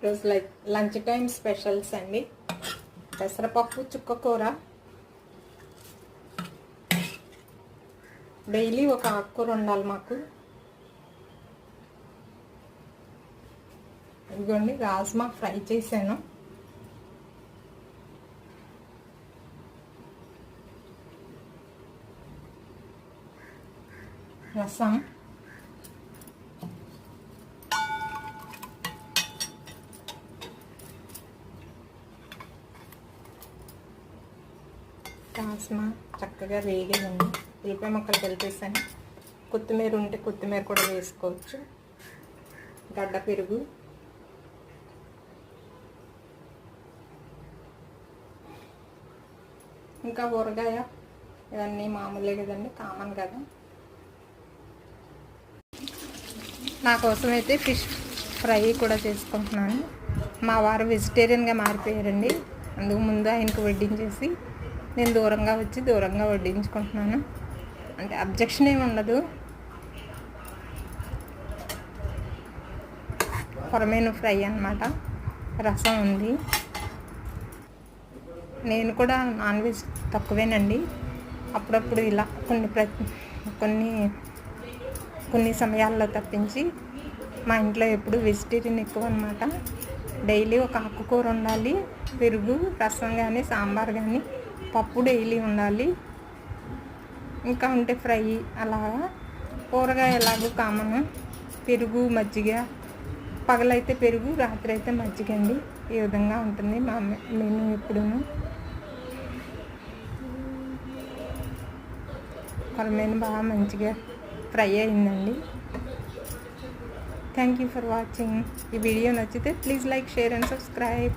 రోజు lunch time specials అండి. పెసరపప్పు చుక్క కూర. డైలీ ఒక ఆకుకూర ఉండాలి మాకు. ఇదిగోండి రాజ్మా ఫ్రై చేశాను. రసం, రాజ్మా చక్కగా వేగేదండి. ఉల్లిపాయ ముక్కలు కలిపేసాను. కొత్తిమీర ఉంటే కొత్తిమీర కూడా వేసుకోవచ్చు. గడ్డ పెరుగు, ఇంకా ఊరగాయ, ఇవన్నీ మామూలే కదండి, కామన్ కదా. నా కోసం అయితే ఫిష్ ఫ్రై కూడా చేసుకుంటున్నాను. మా వారు వెజిటేరియన్గా మారిపోయారండి. అందుకు ముందు ఆయనకు వడ్డించేసి నేను దూరంగా వచ్చి దూరంగా వడ్డించుకుంటున్నాను. అంటే అబ్జెక్షన్ ఏమి ఉండదు. కొరమేను ఫ్రై అన్నమాట. రసం ఉంది. నేను కూడా నాన్ వెజ్ తక్కువేనండి. అప్పుడప్పుడు ఇలా కొన్ని సమయాల్లో తప్పించి మా ఇంట్లో ఎప్పుడు వెజిటేరియన్ ఎక్కువ అన్నమాట. డైలీ ఒక ఆకుకూర ఉండాలి, పెరుగు, రసం కానీ సాంబార్ కానీ పప్పు డైలీ ఉండాలి. ఇంకా ఉంటే ఫ్రై, అలాగా కూరగాయ ఎలాగో కామన్. పెరుగు, మజ్జిగ, పగలైతే పెరుగు, రాత్రి అయితే మజ్జిగ అండి. ఈ విధంగా ఉంటుంది మా మెనూ ఎప్పుడూ. కొరమేను బాగా మంచిగా ఫ్రై అయిందండి. Thank you for watching. ఈ వీడియో నచ్చితే please like, share and subscribe.